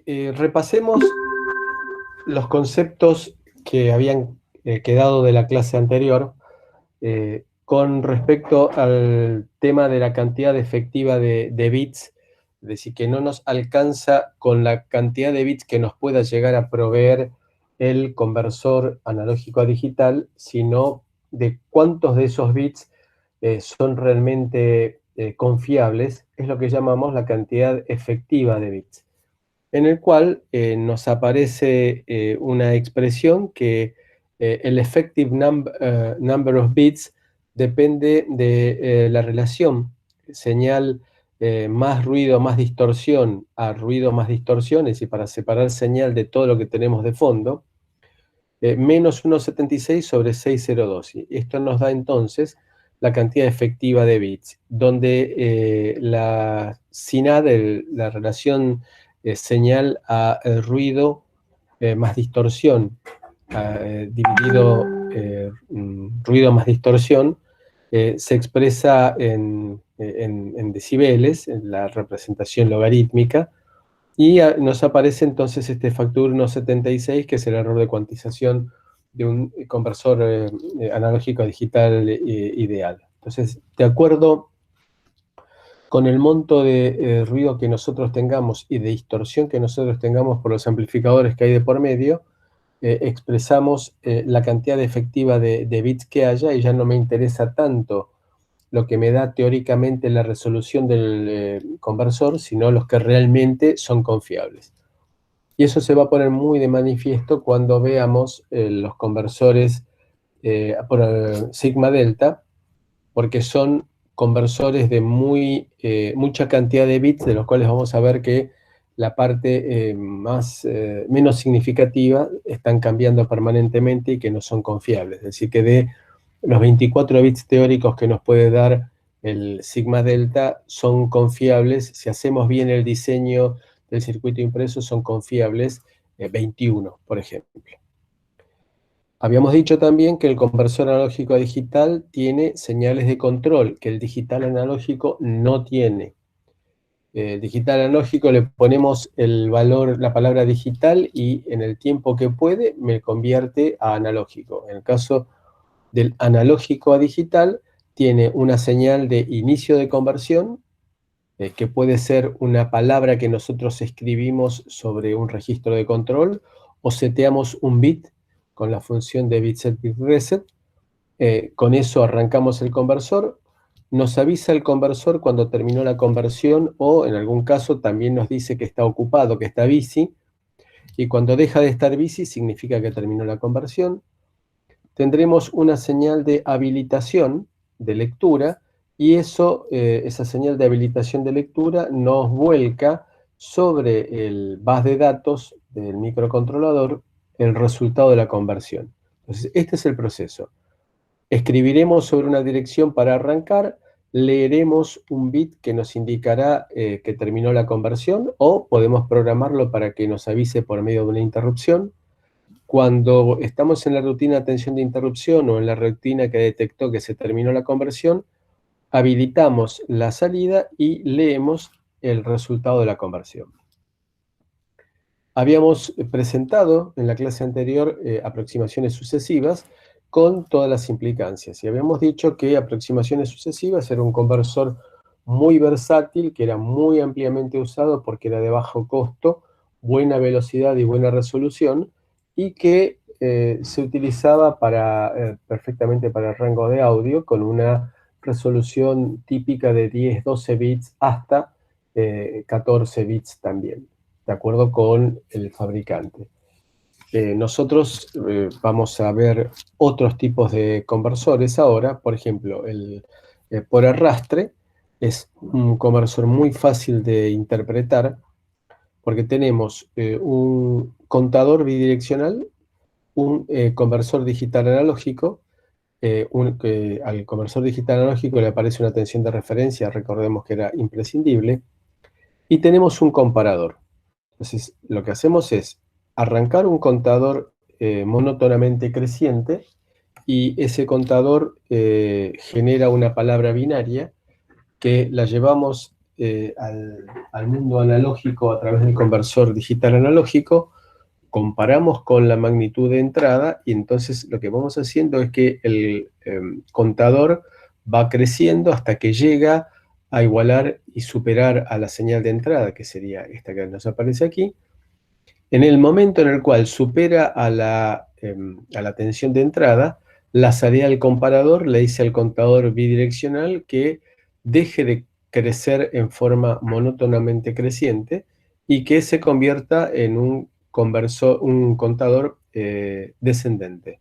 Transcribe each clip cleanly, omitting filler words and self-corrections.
Repasemos los conceptos que habían quedado de la clase anterior con respecto al tema de la cantidad efectiva de bits, es decir, que no nos alcanza con la cantidad de bits que nos pueda llegar a proveer el conversor analógico a digital, sino de cuántos de esos bits son realmente confiables, es lo que llamamos la cantidad efectiva de bits, en el cual nos aparece una expresión que el effective number of bits depende de la relación señal más ruido más distorsión a ruido más distorsión, es decir, para separar señal de todo lo que tenemos de fondo, menos 1,76 sobre 602. Y esto nos da entonces la cantidad efectiva de bits, donde la SINAD, la relación señal a ruido más distorsión, dividido ruido más distorsión, se expresa en decibeles, en la representación logarítmica, y nos aparece entonces este factor 1,76, que es el error de cuantización de un conversor analógico a digital ideal. Entonces, de acuerdo con el monto de ruido que nosotros tengamos y de distorsión que nosotros tengamos por los amplificadores que hay de por medio, expresamos la cantidad efectiva de bits que haya, y ya no me interesa tanto lo que me da teóricamente la resolución del conversor, sino los que realmente son confiables. Y eso se va a poner muy de manifiesto cuando veamos los conversores por sigma delta, porque son conversores de mucha cantidad de bits, de los cuales vamos a ver que la parte menos significativa están cambiando permanentemente y que no son confiables. Es decir, que de los 24 bits teóricos que nos puede dar el sigma delta son confiables. Si hacemos bien el diseño del circuito impreso, son confiables 21, por ejemplo. Habíamos dicho también que el conversor analógico a digital tiene señales de control, que el digital analógico no tiene. Digital analógico le ponemos el valor, la palabra digital, y en el tiempo que puede me convierte a analógico. En el caso del analógico a digital, tiene una señal de inicio de conversión, que puede ser una palabra que nosotros escribimos sobre un registro de control, o seteamos un bit con la función de bitset bit reset. Con eso arrancamos el conversor, nos avisa el conversor cuando terminó la conversión, o en algún caso también nos dice que está ocupado, que está busy, y cuando deja de estar busy significa que terminó la conversión. Tendremos una señal de habilitación de lectura, y esa señal de habilitación de lectura nos vuelca sobre el bus de datos del microcontrolador el resultado de la conversión. Entonces, este es el proceso. Escribiremos sobre una dirección para arrancar, leeremos un bit que nos indicará que terminó la conversión, o podemos programarlo para que nos avise por medio de una interrupción. Cuando estamos en la rutina de atención de interrupción o en la rutina que detectó que se terminó la conversión, habilitamos la salida y leemos el resultado de la conversión. Habíamos presentado en la clase anterior aproximaciones sucesivas con todas las implicancias, y habíamos dicho que aproximaciones sucesivas era un conversor muy versátil, que era muy ampliamente usado porque era de bajo costo, buena velocidad y buena resolución, y que se utilizaba perfectamente para el rango de audio, con una resolución típica de 10-12 bits hasta 14 bits también, de acuerdo con el fabricante. Nosotros vamos a ver otros tipos de conversores ahora. Por ejemplo, por arrastre es un conversor muy fácil de interpretar, porque tenemos un contador bidireccional, un conversor digital analógico. Al conversor digital analógico le aparece una tensión de referencia, recordemos que era imprescindible, y tenemos un comparador. Entonces, lo que hacemos es arrancar un contador monótonamente creciente, y ese contador genera una palabra binaria que la llevamos al mundo analógico a través del conversor digital analógico, comparamos con la magnitud de entrada y entonces lo que vamos haciendo es que el contador va creciendo hasta que llega a igualar y superar a la señal de entrada, que sería esta que nos aparece aquí. En el momento en el cual supera a la tensión de entrada, la salida del comparador le dice al contador bidireccional que deje de crecer en forma monótonamente creciente y que se convierta en un contador descendente.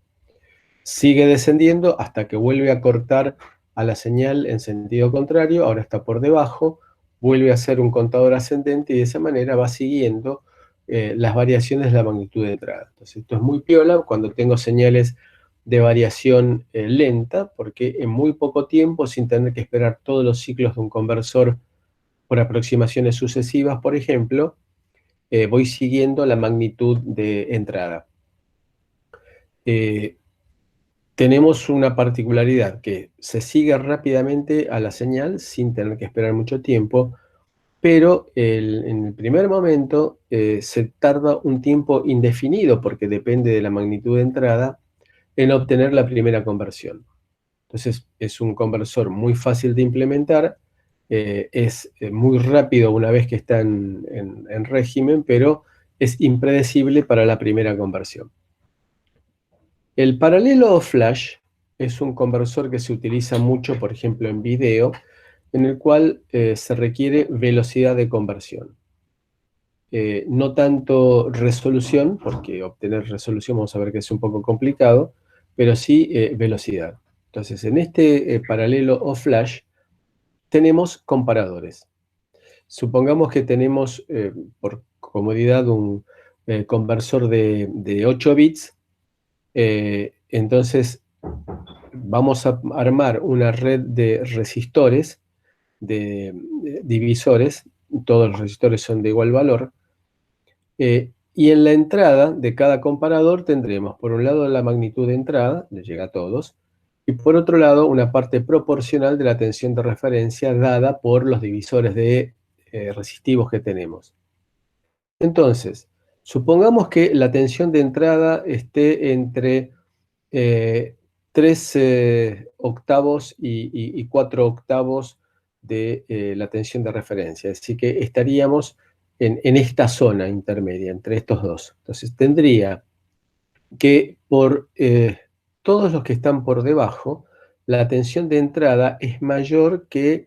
Sigue descendiendo hasta que vuelve a cortar a la señal en sentido contrario, ahora está por debajo, vuelve a ser un contador ascendente y de esa manera va siguiendo las variaciones de la magnitud de entrada. Entonces esto es muy piola cuando tengo señales de variación lenta, porque en muy poco tiempo, sin tener que esperar todos los ciclos de un conversor por aproximaciones sucesivas, por ejemplo, voy siguiendo la magnitud de entrada. Tenemos una particularidad, que se sigue rápidamente a la señal sin tener que esperar mucho tiempo, pero en el primer momento se tarda un tiempo indefinido, porque depende de la magnitud de entrada, en obtener la primera conversión. Entonces es un conversor muy fácil de implementar, es muy rápido una vez que está en régimen, pero es impredecible para la primera conversión. El paralelo o flash es un conversor que se utiliza mucho, por ejemplo, en video, en el cual se requiere velocidad de conversión. No tanto resolución, porque obtener resolución vamos a ver que es un poco complicado, pero sí velocidad. Entonces, en este paralelo o flash tenemos comparadores. Supongamos que tenemos, por comodidad, un conversor de 8 bits, entonces vamos a armar una red de resistores, de divisores, todos los resistores son de igual valor, y en la entrada de cada comparador tendremos, por un lado, la magnitud de entrada, le llega a todos, y por otro lado, una parte proporcional de la tensión de referencia dada por los divisores de resistivos que tenemos. Entonces, supongamos que la tensión de entrada esté entre 3 octavos y 4 octavos de la tensión de referencia. Así que estaríamos en esta zona intermedia, entre estos dos. Entonces tendría que por todos los que están por debajo, la tensión de entrada es mayor que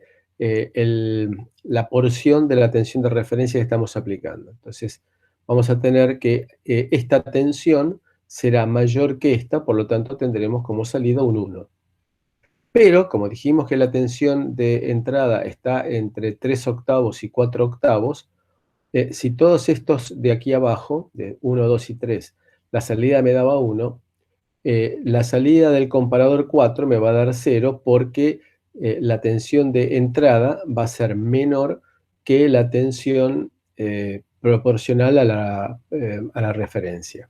la porción de la tensión de referencia que estamos aplicando. Entonces vamos a tener que esta tensión será mayor que esta, por lo tanto tendremos como salida un 1. Pero, como dijimos que la tensión de entrada está entre 3 octavos y 4 octavos, si todos estos de aquí abajo, de 1, 2 y 3, la salida me daba 1, la salida del comparador 4 me va a dar 0 porque la tensión de entrada va a ser menor que la tensión proporcional a la referencia.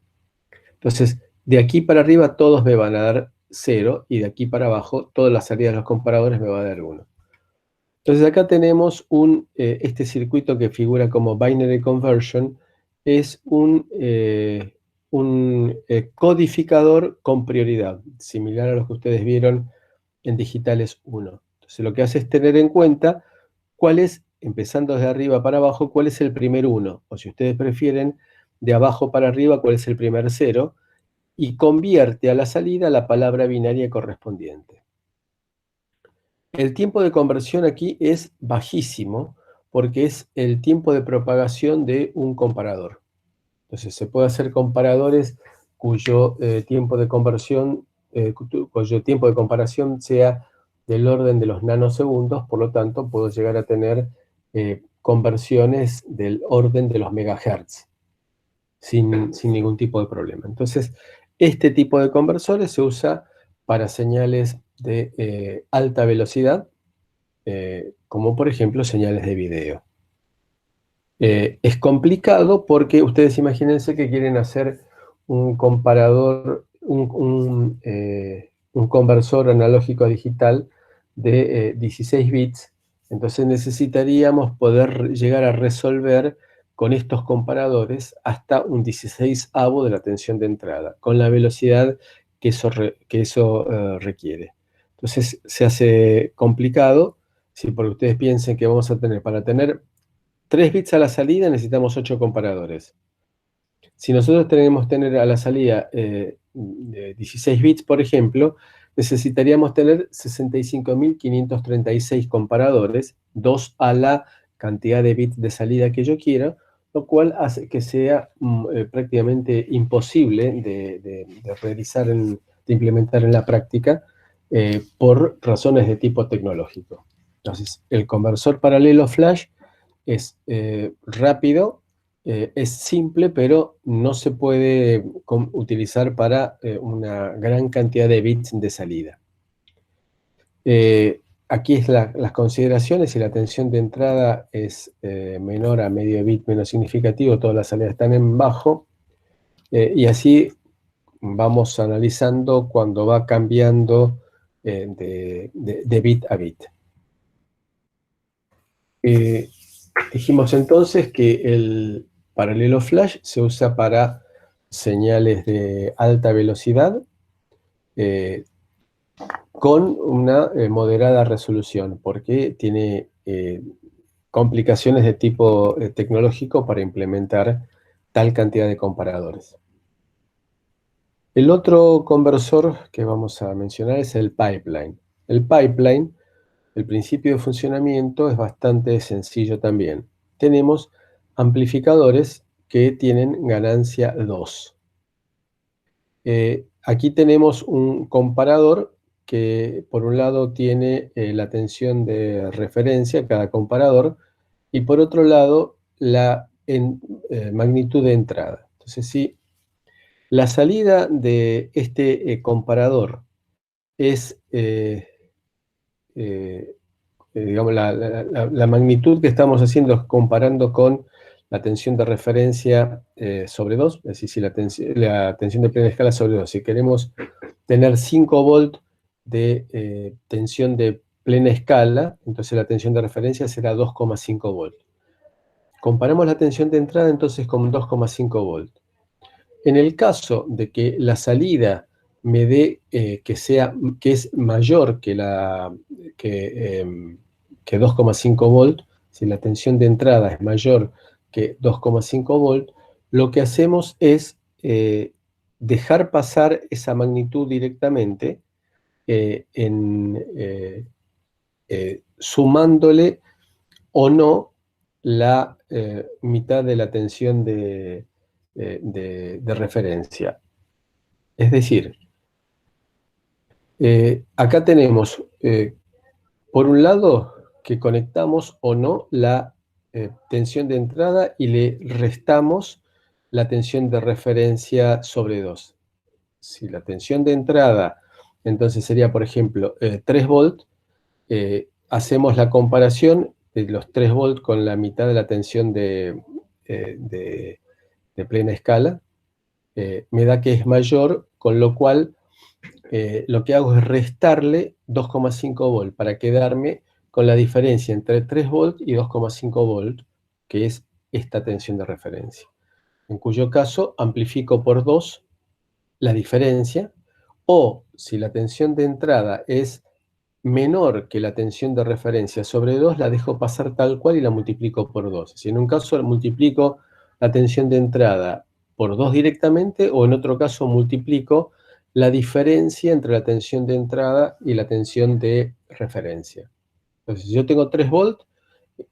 Entonces, de aquí para arriba todos me van a dar 0 y de aquí para abajo todas las salidas de los comparadores me van a dar 1. Entonces acá tenemos este circuito que figura como binary conversion, es un codificador con prioridad, similar a los que ustedes vieron en digitales 1. Entonces lo que hace es tener en cuenta cuál es, empezando desde arriba para abajo, cuál es el primer 1, o si ustedes prefieren, de abajo para arriba, cuál es el primer 0, y convierte a la salida la palabra binaria correspondiente. El tiempo de conversión aquí es bajísimo porque es el tiempo de propagación de un comparador. Entonces se puede hacer comparadores cuyo tiempo de comparación sea del orden de los nanosegundos, por lo tanto puedo llegar a tener conversiones del orden de los megahertz sin ningún tipo de problema. Entonces, este tipo de conversores se usa para señales de alta velocidad, como por ejemplo señales de video. Es complicado porque ustedes imagínense que quieren hacer un comparador, un conversor analógico a digital de 16 bits Entonces necesitaríamos poder llegar a resolver con estos comparadores hasta un 16avo de la tensión de entrada, con la velocidad que eso requiere. Entonces se hace complicado, si porque ustedes piensen que vamos a tener, para tener 3 bits a la salida necesitamos 8 comparadores. Si nosotros tenemos tener a la salida 16 bits, por ejemplo, necesitaríamos tener 65.536 comparadores, 2 a la cantidad de bits de salida que yo quiera, lo cual hace que sea prácticamente imposible de realizar, de implementar en la práctica por razones de tipo tecnológico. Entonces, el conversor paralelo flash es rápido, es simple, pero no se puede utilizar para una gran cantidad de bits de salida. Aquí es las consideraciones. Si la tensión de entrada es menor a medio bit menos significativo, todas las salidas están en bajo, y así vamos analizando cuando va cambiando de bit a bit. Dijimos entonces que el paralelo flash se usa para señales de alta velocidad con una moderada resolución, porque tiene complicaciones de tipo tecnológico para implementar tal cantidad de comparadores. El otro conversor que vamos a mencionar es el pipeline. El pipeline, el principio de funcionamiento es bastante sencillo también. Tenemos amplificadores que tienen ganancia 2. Aquí tenemos un comparador que por un lado tiene la tensión de referencia, cada comparador, y por otro lado la magnitud de entrada. Entonces, si la salida de este comparador es digamos, la magnitud que estamos haciendo es comparando con la tensión de referencia sobre 2, es decir, si la tensión de plena escala sobre 2. Si queremos tener 5 volt de tensión de plena escala, entonces la tensión de referencia será 2,5 volt. Comparamos la tensión de entrada entonces con 2,5 volt. En el caso de que la salida me dé que es mayor que 2,5 volt, si la tensión de entrada es mayor que 2,5 volt, lo que hacemos es dejar pasar esa magnitud directamente sumándole o no la mitad de la tensión de referencia. Es decir, acá tenemos, por un lado, que conectamos o no la tensión de entrada y le restamos la tensión de referencia sobre 2. Si la tensión de entrada, entonces sería, por ejemplo, 3 volt, hacemos la comparación de los 3 volt con la mitad de la tensión de plena escala, me da que es mayor, con lo cual lo que hago es restarle 2,5 volt para quedarme con la diferencia entre 3 volt y 2,5 volt, que es esta tensión de referencia. En cuyo caso amplifico por 2 la diferencia, o si la tensión de entrada es menor que la tensión de referencia sobre 2, la dejo pasar tal cual y la multiplico por 2. Si en un caso multiplico la tensión de entrada por 2 directamente, o en otro caso multiplico la diferencia entre la tensión de entrada y la tensión de referencia. Entonces, si yo tengo 3 volt,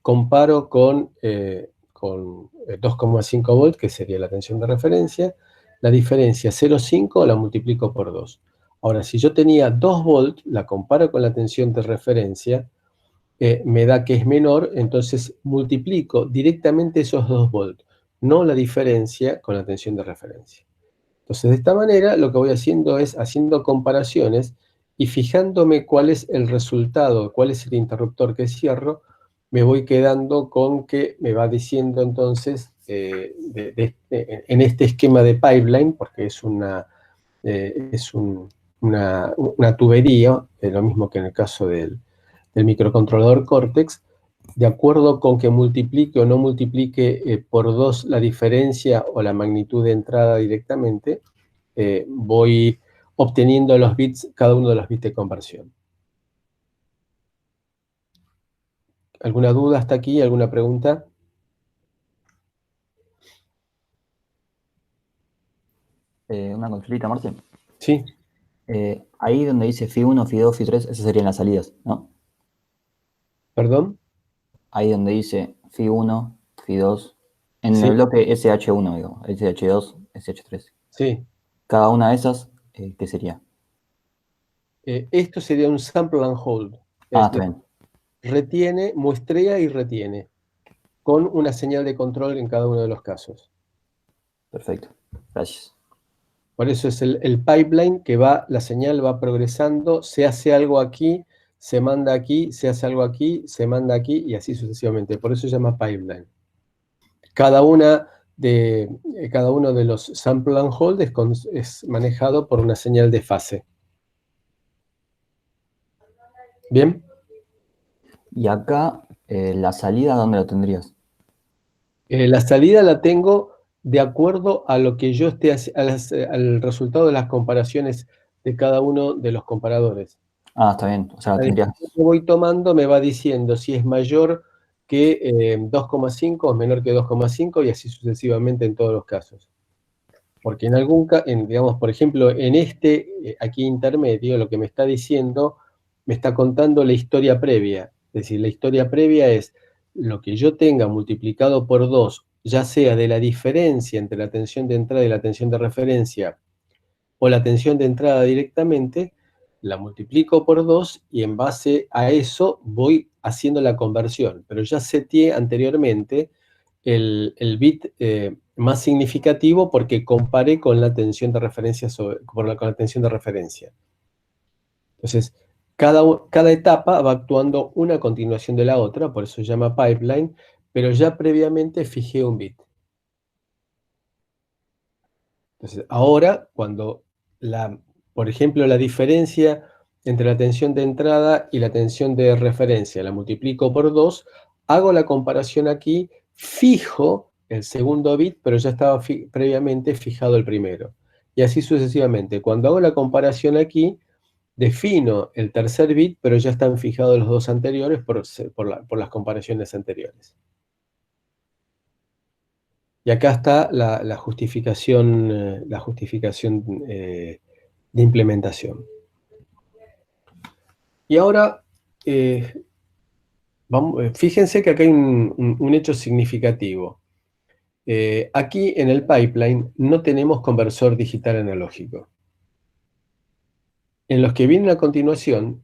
comparo con 2,5 volt, que sería la tensión de referencia, la diferencia 0,5 la multiplico por 2. Ahora, si yo tenía 2 volt, la comparo con la tensión de referencia, me da que es menor, entonces multiplico directamente esos 2 volt, no la diferencia con la tensión de referencia. Entonces, de esta manera, lo que voy haciendo es haciendo comparaciones y fijándome cuál es el resultado, cuál es el interruptor que cierro, me voy quedando con que me va diciendo entonces, en este esquema de pipeline, porque es una tubería, lo mismo que en el caso del microcontrolador Cortex, de acuerdo con que multiplique o no multiplique por 2 la diferencia o la magnitud de entrada directamente, voy obteniendo los bits, cada uno de los bits de conversión. ¿Alguna duda hasta aquí? ¿Alguna pregunta? Una consulta, Marce. Sí. Ahí donde dice FI1, FI2, FI3, esas serían las salidas, ¿no? ¿Perdón? Ahí donde dice FI1, FI2, en el Sí, bloque SH1, digo, SH2, SH3. sí. Cada una de esas, ¿qué sería? Esto sería un sample and hold. Ah, Es está bien. retiene, muestrea y retiene, con una señal de control en cada uno de los casos. Perfecto. Gracias. Por eso es el pipeline que va, la señal va progresando, se hace algo aquí, se manda aquí, se hace algo aquí, se manda aquí y así sucesivamente. Por eso se llama pipeline. Cada cada uno de los sample and hold es manejado por una señal de fase. ¿Bien? Y acá, la salida, ¿dónde la tendrías? La salida la tengo de acuerdo a lo que yo esté al resultado de las comparaciones de cada uno de los comparadores. Ah, está bien. O sea, la La tendrías. decisión que voy tomando me va diciendo si es mayor que 2,5 o menor que 2,5 y así sucesivamente en todos los casos. Porque en algún caso, digamos, por ejemplo, en aquí intermedio, lo que me está diciendo, me está contando la historia previa. Es decir, la historia previa es lo que yo tenga multiplicado por 2, ya sea de la diferencia entre la tensión de entrada y la tensión de referencia, o la tensión de entrada directamente, la multiplico por 2 y en base a eso voy haciendo la conversión. Pero ya seteé anteriormente el bit más significativo porque comparé con la tensión de referencia con la tensión de referencia. Entonces, cada etapa va actuando una a continuación de la otra, por eso se llama pipeline, pero ya previamente fijé un bit. Entonces, ahora, por ejemplo, la diferencia entre la tensión de entrada y la tensión de referencia la multiplico por 2, hago la comparación aquí, fijo el segundo bit, pero ya estaba previamente fijado el primero. Y así sucesivamente. Cuando hago la comparación aquí, defino el tercer bit, pero ya están fijados los dos anteriores por las comparaciones anteriores. Y acá está la justificación, de implementación. Y ahora, fíjense que acá hay un hecho significativo. Aquí en el pipeline no tenemos conversor digital analógico. En los que vienen a continuación,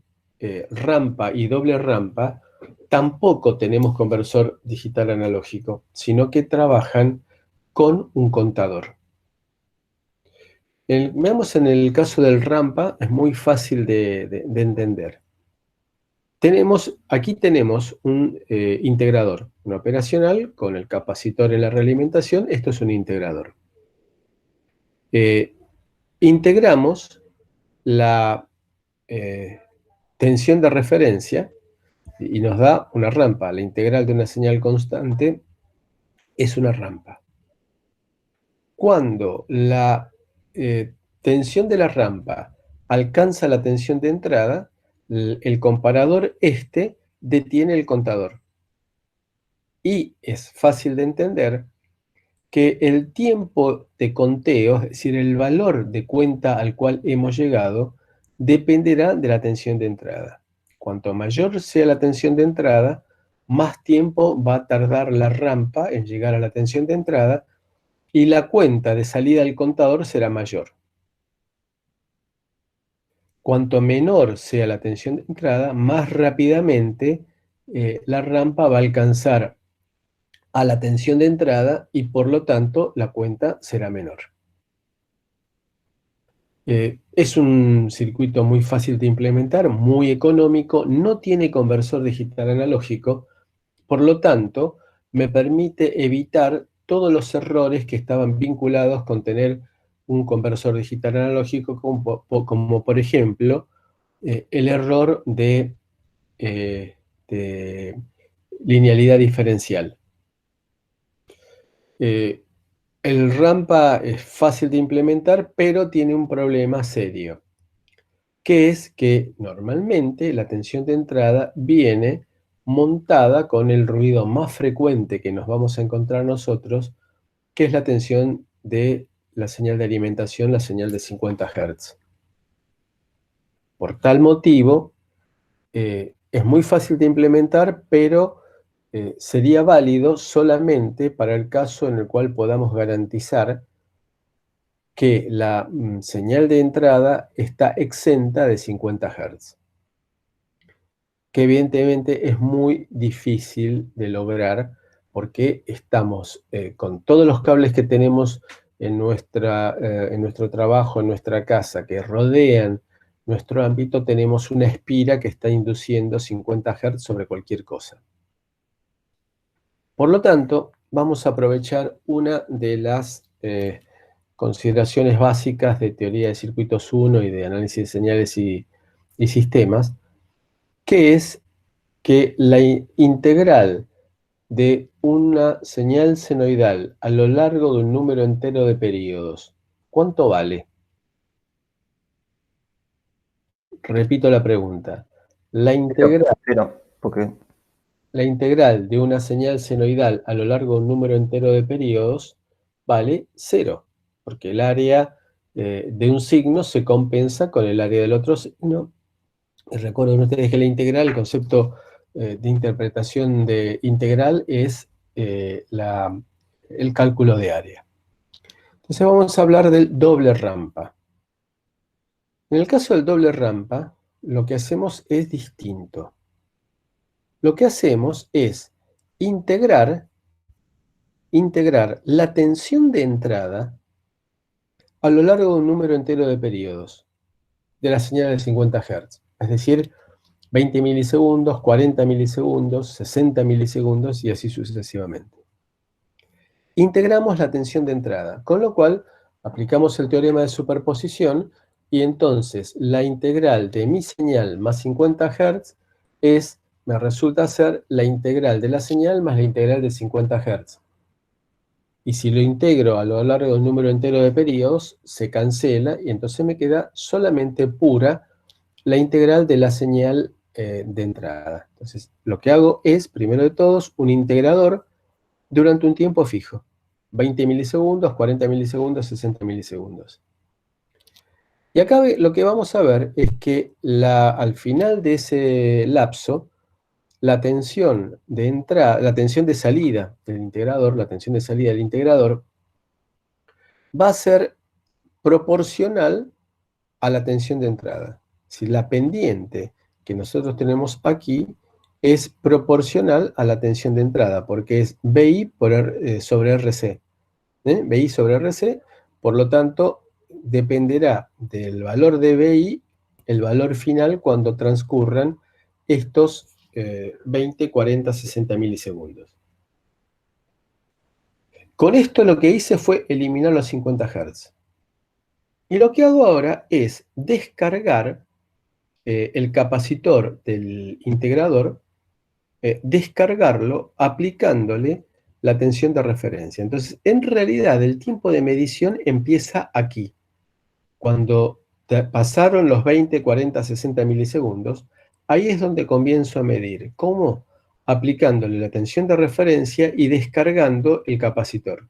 rampa y doble rampa, tampoco tenemos conversor digital analógico, sino que trabajan con un contador. Veamos en el caso del rampa, es muy fácil de entender. Aquí tenemos un integrador, un operacional con el capacitor en la realimentación. Esto es un integrador. Integramos la tensión de referencia y nos da una rampa. La integral de una señal constante es una rampa. Cuando la tensión de la rampa alcanza la tensión de entrada, el comparador detiene el contador. Y es fácil de entender que el tiempo de conteo, es decir, el valor de cuenta al cual hemos llegado, dependerá de la tensión de entrada. Cuanto mayor sea la tensión de entrada, más tiempo va a tardar la rampa en llegar a la tensión de entrada y la cuenta de salida del contador será mayor. Cuanto menor sea la tensión de entrada, más rápidamente la rampa va a alcanzar a la tensión de entrada y por lo tanto la cuenta será menor. Es un circuito muy fácil de implementar, muy económico, no tiene conversor digital analógico, por lo tanto me permite evitar todos los errores que estaban vinculados con tener un conversor digital analógico, como por ejemplo el error de linealidad diferencial. El rampa es fácil de implementar, pero tiene un problema serio, que es que normalmente la tensión de entrada viene montada con el ruido más frecuente que nos vamos a encontrar nosotros, que es la tensión de la señal de alimentación, la señal de 50 Hz. Por tal motivo, es muy fácil de implementar, pero sería válido solamente para el caso en el cual podamos garantizar que la señal de entrada está exenta de 50 Hz, que evidentemente es muy difícil de lograr porque estamos con todos los cables que tenemos en nuestro trabajo, en nuestra casa, que rodean nuestro ámbito, tenemos una espira que está induciendo 50 Hz sobre cualquier cosa. Por lo tanto, vamos a aprovechar una de las consideraciones básicas de teoría de circuitos 1 y de análisis de señales y sistemas, que es que la integral de una señal senoidal a lo largo de un número entero de periodos, ¿cuánto vale? Repito la pregunta. La integral Cero, porque de una señal senoidal a lo largo de un número entero de periodos vale 0, porque el área de un signo se compensa con el área del otro signo. Y recuerden ustedes que la integral, el concepto de interpretación de integral es el cálculo de área. Entonces vamos a hablar del doble rampa. En el caso del doble rampa, lo que hacemos es distinto. Lo que hacemos es integrar la tensión de entrada a lo largo de un número entero de periodos de la señal de 50 Hz. Es decir, 20 milisegundos, 40 milisegundos, 60 milisegundos y así sucesivamente. Integramos la tensión de entrada, con lo cual aplicamos el teorema de superposición y entonces la integral de mi señal más 50 Hz me resulta ser la integral de la señal más la integral de 50 Hz. Y si lo integro a lo largo de un número entero de periodos, se cancela y entonces me queda solamente pura la integral de la señal de entrada. Entonces, lo que hago es, primero de todos, un integrador durante un tiempo fijo. 20 milisegundos, 40 milisegundos, 60 milisegundos. Y acá lo que vamos a ver es que al final de ese lapso, la tensión de entrada, la tensión de salida del integrador, la tensión de salida del integrador, va a ser proporcional a la tensión de entrada. Si la pendiente que nosotros tenemos aquí es proporcional a la tensión de entrada, porque es BI sobre RC. BI sobre RC, por lo tanto, dependerá del valor de BI el valor final cuando transcurran estos 20, 40, 60 milisegundos. Con esto lo que hice fue eliminar los 50 Hz. Y lo que hago ahora es descargar el capacitor del integrador, descargarlo aplicándole la tensión de referencia. Entonces, en realidad, el tiempo de medición empieza aquí. Cuando pasaron los 20, 40, 60 milisegundos, ahí es donde comienzo a medir. ¿Cómo? Aplicándole la tensión de referencia y descargando el capacitor.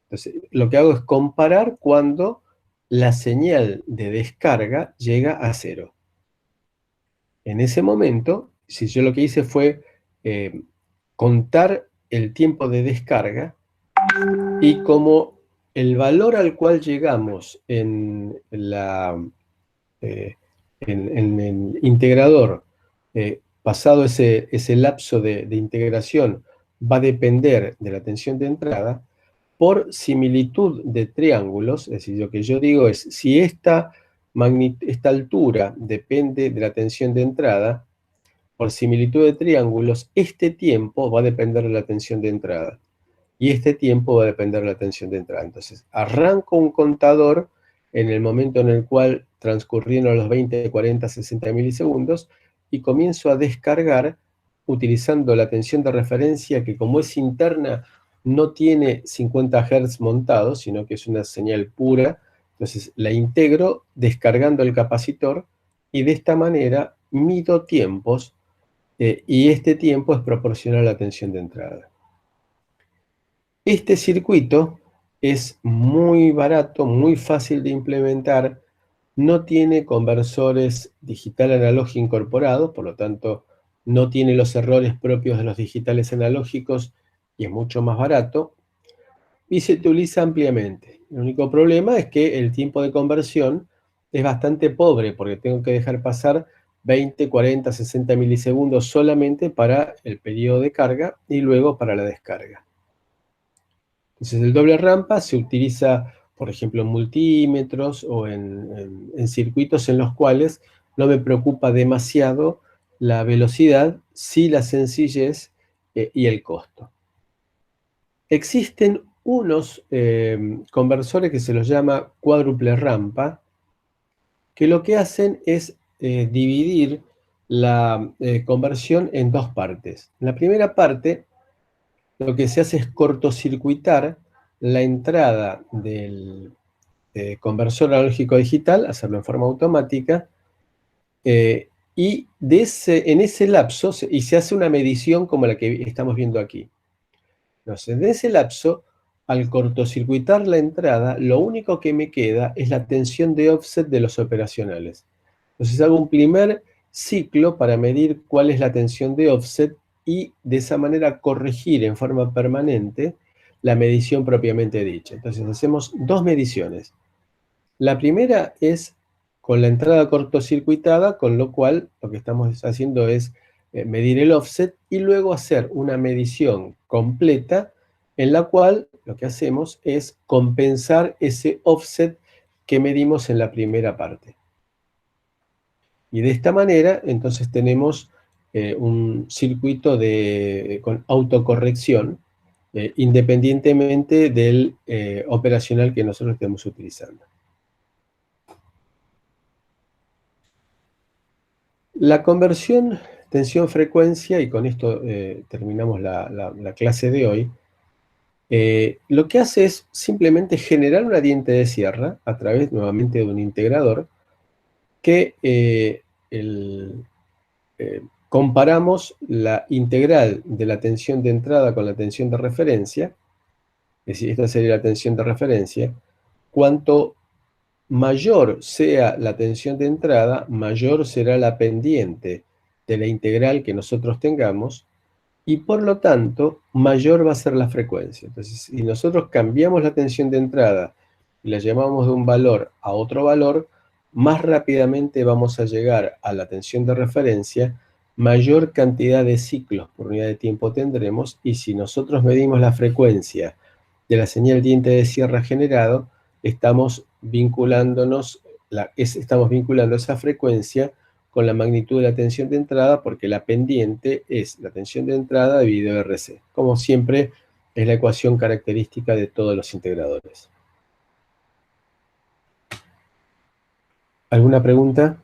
Entonces, lo que hago es comparar cuando la señal de descarga llega a 0. En ese momento, si yo lo que hice fue contar el tiempo de descarga y como el valor al cual llegamos en el integrador, pasado ese lapso de integración, va a depender de la tensión de entrada, por similitud de triángulos, es decir, lo que yo digo es, si esta altura depende de la tensión de entrada, por similitud de triángulos, este tiempo va a depender de la tensión de entrada. Y este tiempo va a depender de la tensión de entrada. Entonces, arranco un contador en el momento en el cual transcurrieron los 20, 40, 60 milisegundos y comienzo a descargar utilizando la tensión de referencia que, como es interna, no tiene 50 Hz montados, sino que es una señal pura. Entonces la integro descargando el capacitor y de esta manera mido tiempos y este tiempo es proporcional a la tensión de entrada. Este circuito es muy barato, muy fácil de implementar, no tiene conversores digital analógico incorporados, por lo tanto no tiene los errores propios de los digitales analógicos y es mucho más barato y se utiliza ampliamente. El único problema es que el tiempo de conversión es bastante pobre porque tengo que dejar pasar 20, 40, 60 milisegundos solamente para el periodo de carga y luego para la descarga. Entonces el doble rampa se utiliza, por ejemplo, en multímetros o en circuitos en los cuales no me preocupa demasiado la velocidad, sí la sencillez y el costo. Existen unos conversores que se los llama cuádruple rampa, que lo que hacen es dividir la conversión en dos partes. En la primera parte, lo que se hace es cortocircuitar la entrada del conversor analógico digital, hacerlo en forma automática, y en ese lapso, y se hace una medición como la que estamos viendo aquí. Entonces, en ese lapso, al cortocircuitar la entrada, lo único que me queda es la tensión de offset de los operacionales. Entonces hago un primer ciclo para medir cuál es la tensión de offset y de esa manera corregir en forma permanente la medición propiamente dicha. Entonces hacemos dos mediciones. La primera es con la entrada cortocircuitada, con lo cual lo que estamos haciendo es medir el offset y luego hacer una medición completa en la cual lo que hacemos es compensar ese offset que medimos en la primera parte. Y de esta manera, entonces tenemos un circuito con autocorrección, independientemente del operacional que nosotros estemos utilizando. La conversión tensión-frecuencia, y con esto terminamos la clase de hoy, lo que hace es simplemente generar una diente de sierra a través nuevamente de un integrador que comparamos la integral de la tensión de entrada con la tensión de referencia, es decir, esta sería la tensión de referencia. Cuanto mayor sea la tensión de entrada, mayor será la pendiente de la integral que nosotros tengamos, y por lo tanto, mayor va a ser la frecuencia. Entonces, si nosotros cambiamos la tensión de entrada y la llevamos de un valor a otro valor, más rápidamente vamos a llegar a la tensión de referencia, mayor cantidad de ciclos por unidad de tiempo tendremos, y si nosotros medimos la frecuencia de la señal diente de sierra generado, estamos vinculando esa frecuencia con la magnitud de la tensión de entrada, porque la pendiente es la tensión de entrada dividido RC. Como siempre, es la ecuación característica de todos los integradores. ¿Alguna pregunta?